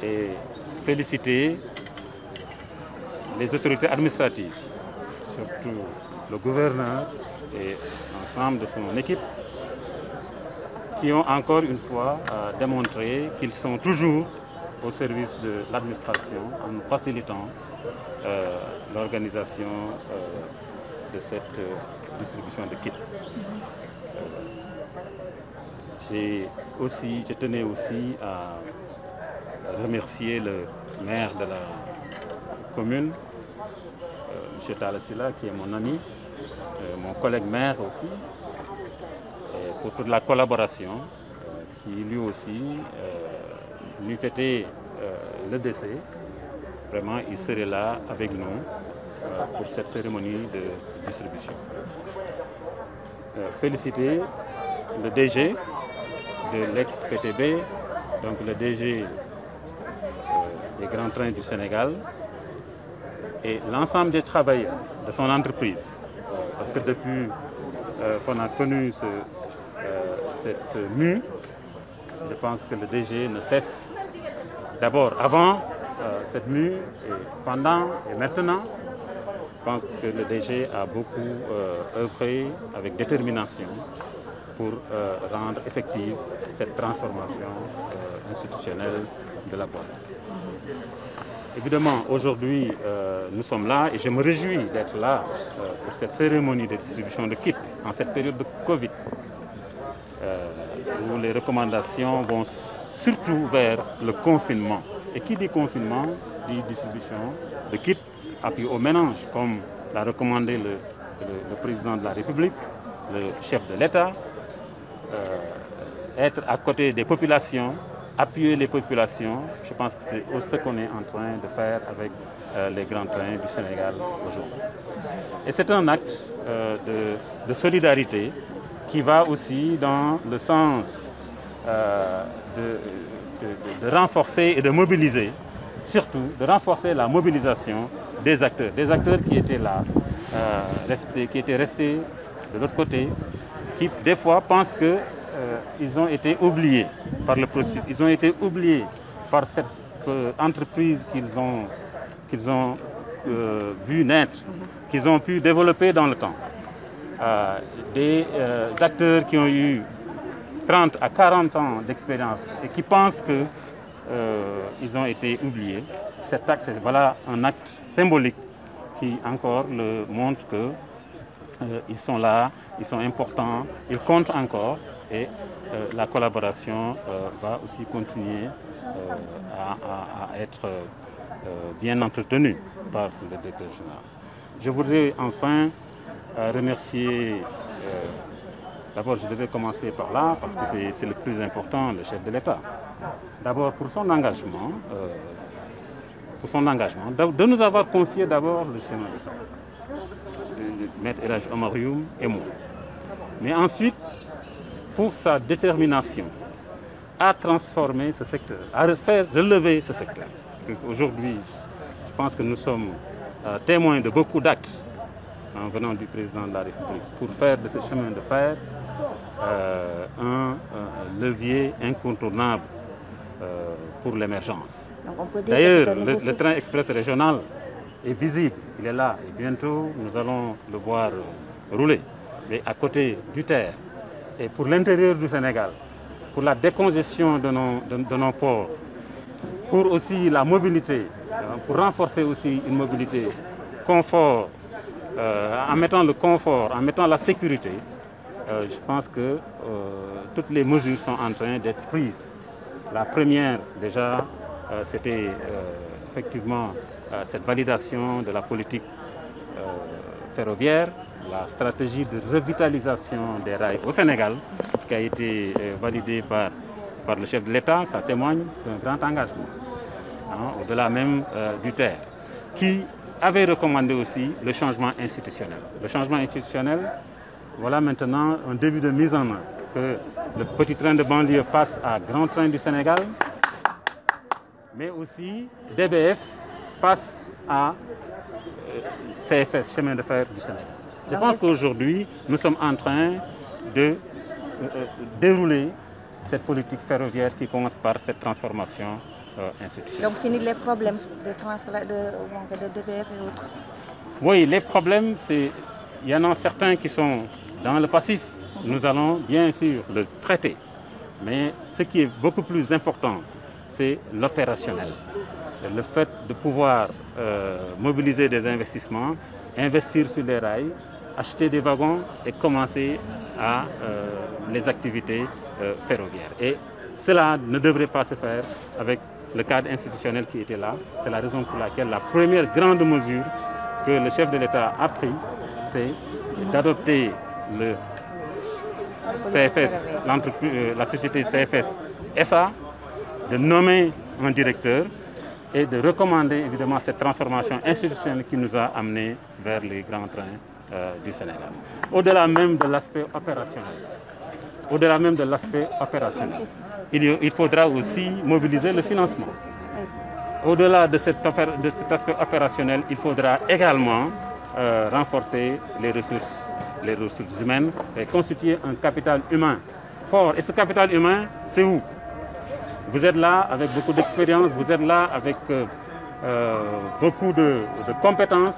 et féliciter les autorités administratives, surtout le gouverneur et l'ensemble de son équipe, qui ont encore une fois démontré qu'ils sont toujours au service de l'administration en facilitant l'organisation de cette distribution de kits. Je tenais aussi à remercier le maire de la commune, M. Talasila, qui est mon ami, mon collègue maire aussi, pour toute la collaboration, qui lui aussi, n'eût été le décès, vraiment il serait là avec nous pour cette cérémonie de distribution. Féliciter le DG de l'ex-PTB, donc le DG des grands trains du Sénégal et l'ensemble des travailleurs de son entreprise. Parce que depuis qu'on a connu cette mue, je pense que le DG ne cesse, d'abord avant cette mue, et pendant et maintenant, je pense que le DG a beaucoup œuvré avec détermination pour rendre effective cette transformation institutionnelle de la boîte. Évidemment, aujourd'hui, nous sommes là et je me réjouis d'être là pour cette cérémonie de distribution de kits en cette période de Covid, où les recommandations vont surtout vers le confinement. Et qui dit confinement, dit distribution de kits, appui au ménage, comme l'a recommandé le président de la République, le chef de l'État, être à côté des populations, appuyer les populations. Je pense que c'est ce qu'on est en train de faire avec les grands trains du Sénégal aujourd'hui. Et c'est un acte de solidarité qui va aussi dans le sens de renforcer et de mobiliser, surtout de renforcer la mobilisation des acteurs qui étaient là, qui étaient restés de l'autre côté, qui des fois pensent qu'ils ont été oubliés par le processus, ils ont été oubliés par cette entreprise qu'ils ont vu naître, qu'ils ont pu développer dans le temps. Des acteurs qui ont eu 30 à 40 ans d'expérience et qui pensent qu'ils ont été oubliés. Cet acte, voilà un acte symbolique qui encore montre qu'ils sont là, ils sont importants, ils comptent encore et la collaboration va aussi continuer à être bien entretenue par le directeur général. Je voudrais enfin remercier, d'abord je devais commencer par là parce que c'est le plus important, le chef de l'État. D'abord pour son engagement, de nous avoir confié d'abord le chemin de fer, le maître El Hadj Omar Youm et moi. Mais ensuite, pour sa détermination à transformer ce secteur, à faire relever ce secteur. Parce qu'aujourd'hui, je pense que nous sommes témoins de beaucoup d'actes en venant du président de la République pour faire de ce chemin de fer un levier incontournable pour l'émergence. D'ailleurs, le train express régional est visible, il est là et bientôt nous allons le voir rouler. Mais à côté du terre et pour l'intérieur du Sénégal, pour la décongestion de nos ports, pour aussi la mobilité, pour renforcer aussi une mobilité confort, en mettant le confort, en mettant la sécurité, je pense que toutes les mesures sont en train d'être prises. La première, déjà, c'était effectivement cette validation de la politique ferroviaire, la stratégie de revitalisation des rails au Sénégal, qui a été validée par le chef de l'État. Ça témoigne d'un grand engagement, au-delà même du terre, qui avait recommandé aussi le changement institutionnel. Le changement institutionnel, voilà maintenant un début de mise en œuvre, que le petit train de banlieue passe à Grand Train du Sénégal, mais aussi DBF passe à CFS, chemin de fer du Sénégal. Je pense qu'aujourd'hui, nous sommes en train de dérouler cette politique ferroviaire qui commence par cette transformation institutionnel. Donc fini les problèmes de DPF et autres. Oui, les problèmes, il y en a certains qui sont dans le passif. Nous allons bien sûr le traiter. Mais ce qui est beaucoup plus important, c'est l'opérationnel. Le fait de pouvoir mobiliser des investissements, investir sur les rails, acheter des wagons et commencer à les activités ferroviaires. Et cela ne devrait pas se faire avec le cadre institutionnel qui était là. C'est la raison pour laquelle la première grande mesure que le chef de l'État a prise, c'est d'adopter le CFS, la société CFS SA, de nommer un directeur et de recommander évidemment cette transformation institutionnelle qui nous a amenés vers les grands trains du Sénégal. Au-delà même de l'aspect opérationnel, il faudra aussi mobiliser le financement. Au-delà de cet aspect opérationnel, il faudra également renforcer les ressources humaines et constituer un capital humain fort. Et ce capital humain, c'est où? Vous êtes là avec beaucoup d'expérience, vous êtes là avec beaucoup de compétences,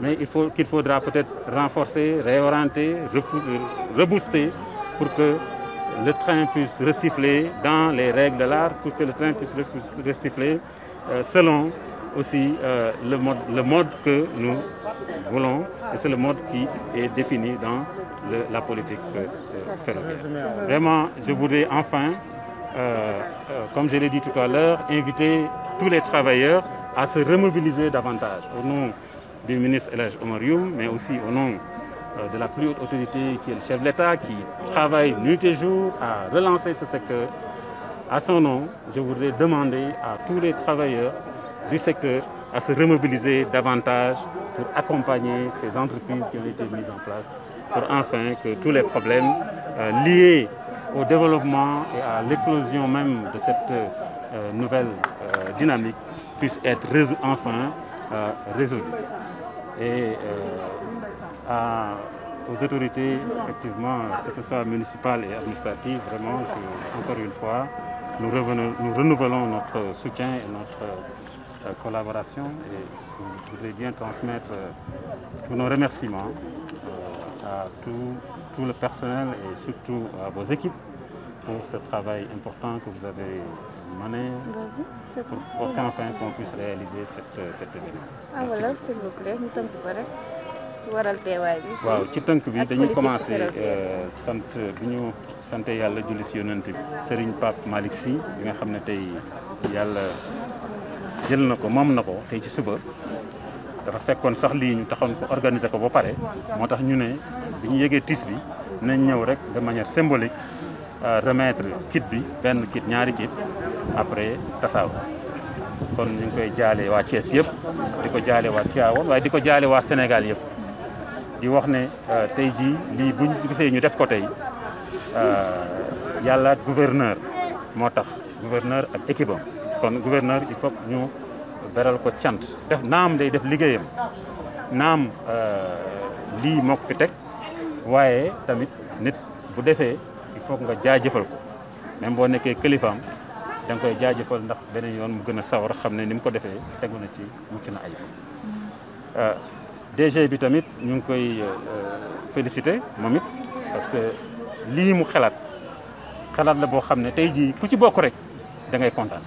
mais qu'il faudra peut-être renforcer, réorienter, rebooster pour que le train puisse resiffler dans les règles de l'art, pour que le train puisse resiffler selon aussi le mode que nous voulons, et c'est le mode qui est défini dans la politique ferroviaire. Vraiment, je voudrais enfin, comme je l'ai dit tout à l'heure, inviter tous les travailleurs à se remobiliser davantage au nom du ministre El Hadj Oumar Youm, mais aussi au nom de la plus haute autorité qui est le chef de l'État, qui travaille nuit et jour à relancer ce secteur. À son nom, je voudrais demander à tous les travailleurs du secteur à se remobiliser davantage pour accompagner ces entreprises qui ont été mises en place, pour enfin que tous les problèmes liés au développement et à l'éclosion même de cette nouvelle dynamique puissent être enfin résolus. Et aux autorités, effectivement, que ce soit municipales et administratives, vraiment, encore une fois, nous renouvelons notre soutien et notre collaboration, et je voudrais bien transmettre tous nos remerciements à tout le personnel et surtout à vos équipes pour ce travail important que vous avez mené pour qu'enfin qu'on puisse réaliser cet événement. Ah voilà, s'il vous plaît, ñu tënk ko rek ci waral teewaay bi. waaw ci tënk bi dañuy commencé bi ñu sant yàlla julli si yonent bi Serigne Pape Malick Sy bi nga xam ne tey yàlla jël na ko moom na ko tey ci suba dafa fekkoon sax lii ñu taxoon ko organiser ko ba pare moo tax ñu ne bi ñu yëgee tiis bi nañ ñëw rek de manière symbolique remettre kit bi benn kit ñaari kit après tasaaw kon ñu ngi koy jaale waa Thiès yëpp di ko jaale waa Tivaouane waaye di ko jaale waa Sénégal yëpp di wax ne tey jii lii buñ gisee ñu def ko tey yàlla gouverneur moo tax gouverneur ak équipe am kon gouverneur il faut ñu beral ko cant def naam day def liggéeyam naam lii moo ko fi teg waaye tamit nit bu defee il faut nga jaajëfal ko même boo nekkee kilifaam da nga koy jaajëfal ndax beneen yoon mu gën a sawar xam ne ni mu ko defee tegu na ci mucc na ayib. DG bi tamit ñu ngi koy félicité moom it parce que lii mu xalaat la boo xam ne tey jii ku ci bokk rek da ngay kontaan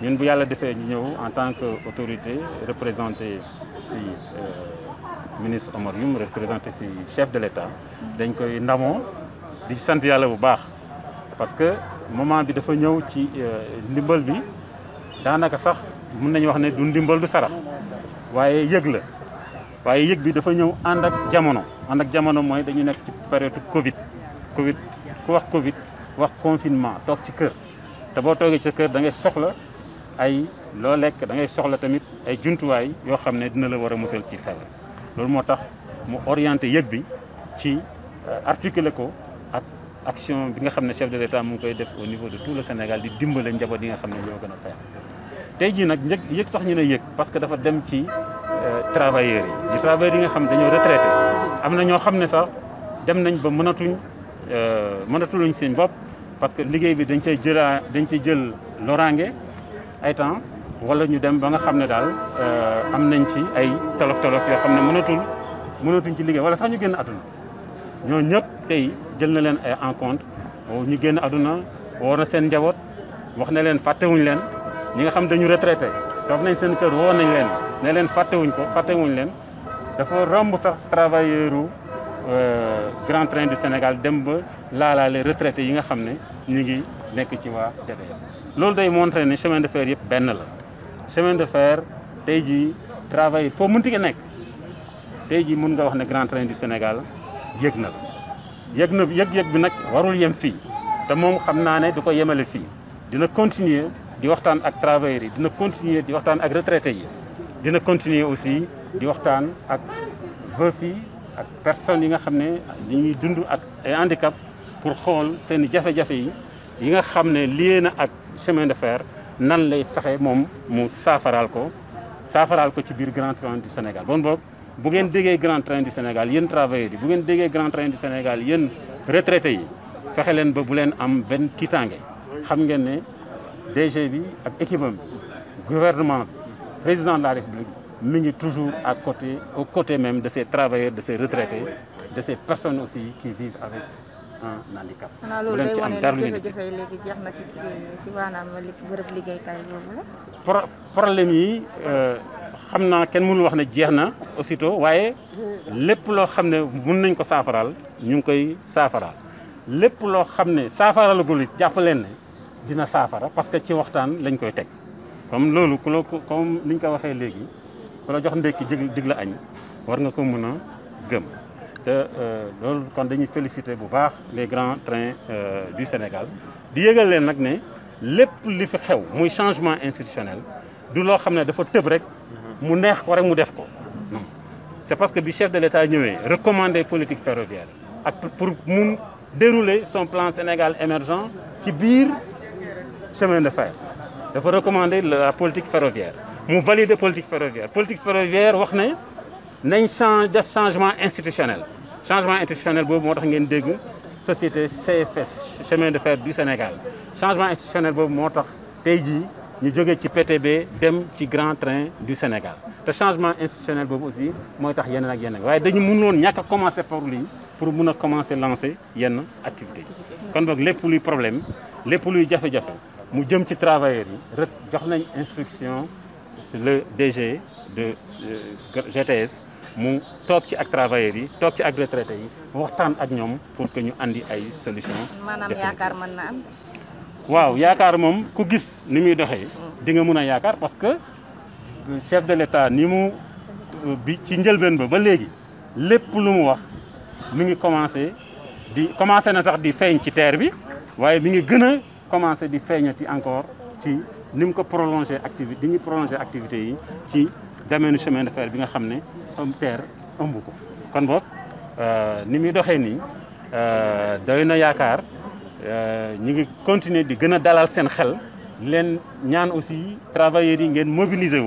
ñun bu yàlla defee ñu ñëw en tant que autorité représenté fii ministre Oumar Youm représenté fii chef de l'État dañ koy ndamoo di ci sant yàlla bu baax parce que moment bi dafa ñëw ci ndimbal bi daanaka sax mën nañu wax ne du ndimbal du sarax waaye yëg la waaye yëg bi dafa ñëw ànd ak jamono mooy dañu nekk ci période Covid ku wax Covid wax confinement toog ci kër te boo toogee ci kër da ngay soxla ay loo lekk da ngay soxla tamit ay jumtuwaay yoo xam ne dina la war a musal ci feebar loolu moo tax mu orienté yëg bi ci articuler ko ak action bi nga xam ne chef de l'État mu ngi koy def au niveau de tout le Sénégal di dimbale njaboot yi nga xam ne ñoo gën a feebar tey jii nag yëg tax ñu ne yëg parce que dafa dem ci travailleurs yi nga xam ne dañoo retraité am na ñoo xam ne sax dem nañ ba mënatuluñ seen bopp parce que liggéey bi dañ cay jël loraange ay temps wala ñu dem ba nga xam ne daal am nañ ci ay tolof-tolof yoo xam ne mënatuñ ci liggéey wala sax ñu génn àdduna ñoo ñëpp tey jël na leen ay en compte ñu génn àdduna woo na seen njaboot wax na leen fàttewuñ leen ñi nga xam dañu retraité toog nañ seen kër woo nañ leen ne leen fàttewuñ leen dafa romb sax travailleur Grand Train du Sénégal dem ba laalaale retraités yi nga xam ne ñu ngi nekk ci waa DDF. loolu day montré ne chemin de fer yëpp benn la chemin de fer tey jii travail foo mënti nekk tey jii mun nga wax ne Grand Train du Sénégal yëg na la yëg bi nag warul yem fii te moom xam naa ne du ko yemale fii dina continuer di waxtaan ak travailleurs yi dina continuer di waxtaan ak retraités yi dina continuer aussi di waxtaan ak veuf yi ak personnes yi nga xam ne dañuy dund ak ay handicap pour xool seen jafe-jafe yi nga xam ne lié na ak chemin de fer nan lay fexe moom mu saafaraal ko ci biir Grand Train du Sénégal bon boog bu ngeen déggee Grand Train du Sénégal yéen travailleurs yi bu ngeen déggee Grand Train du Sénégal yéen retraités yi fexe leen ba bu leen am benn tiitaange xam ngeen ne DG bi ak équipe am gouvernement président de la République mi ngi toujours aux côtés même de ces travailleurs de ces retraités de ces personnes aussi qui vivent avec un handicap. bu leen ci am dara lu ngeen jafe-jafe yi léegi jeex na ci maanaam bërëb liggéeykaay boobu la. problème yi xam naa kenn mënul wax ne jeex na aussitôt waaye lépp loo xam ne mun nañ ko saafaraal ñu ngi koy saafaraal lépp loo xam ne saafaraalagul it jàpp leen ne dina saafara parce que ci waxtaan lañ koy teg comme loolu comme niñ ko waxee léegi ku la jox ndekki dig la añ war nga ko mën a gëm te loolu kon dañuy féliciter bu baax les grands trains du Sénégal di yëgal leen nag ne lépp li fi xew muy changement institutionnel du loo xam ne dafa tëb rek mu neex ko rek mu def ko non c'est parce que bi chef de l'État ñëwee recommander politique ferroviaire ak pour mu dérouler son plan Sénégal émergent ci biir chemin de fer dafa recommander la politique ferroviaire mu valider politique ferroviaire wax ne nañ def changement institutionnel boobu moo tax ngeen dégg société CFS chemin de fer du Sénégal changement institutionnel boobu moo tax tey jii ñu jógee ci PTB dem ci Grand Train du Sénégal te changement institutionnel boobu aussi mooy tax yeneen ak yeneen waaye dañu mënuloon ñàkk a commencer par lii pour mun a commencer lancer yenn activité kon boog lépp luy problème lépp luy jafe-jafe mu jëm ci travailleurs yi jox nañ instruction le DG de GTS mu toog ci ak travailleurs yi toog ci ak retraités yi waxtaan ak ñoom pour que ñu andi ay solutions. maanaam yaakaar mën na am. waaw yaakaar moom ku gis ni muy doxee di nga mun a yaakaar parce que chef de l'État ni mu bi ci njëlbeen ba léegi lépp lu mu wax mi ngi commencé na sax di feeñ ci terre bi waaye mi ngi gën a commencé di feeñati encore ci ni mu ko prolongé activité yi ci domaine chemin de fer bi nga xam ne terre ëmb ko kon boog ni muy doxee nii doy na yaakaar ñu ngi continuer di gën a dalal seen xel leen ñaan aussi travailleurs yi ngeen mobiliser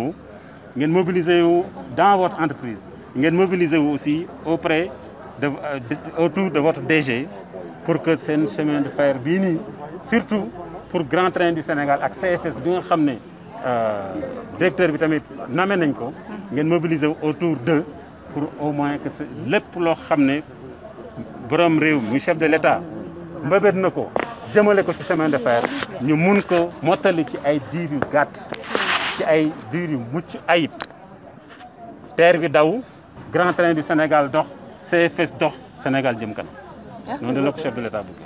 wu dans votre entreprise ngeen mobiliser wu aussi autour de votre DG pour que seen chemin de fer bii nii surtout pour Grand Train du Sénégal ak CFS bi nga xam ne directeur bi tamit nommé nañ ko ngeen mobiliser wu autour d'eux pour au moins que lépp loo xam ne borom réew muy chef de l'État mbëbët na ko jëmale ko ci chemin de fer ñu mun ko mottali ci ay diir yu gàtt ci ay diir yu mucc ayib TER bi daw Grand Train du Sénégal dox CFS dox Sénégal jëm kanam. noonu la ko chef de l'État bëgg.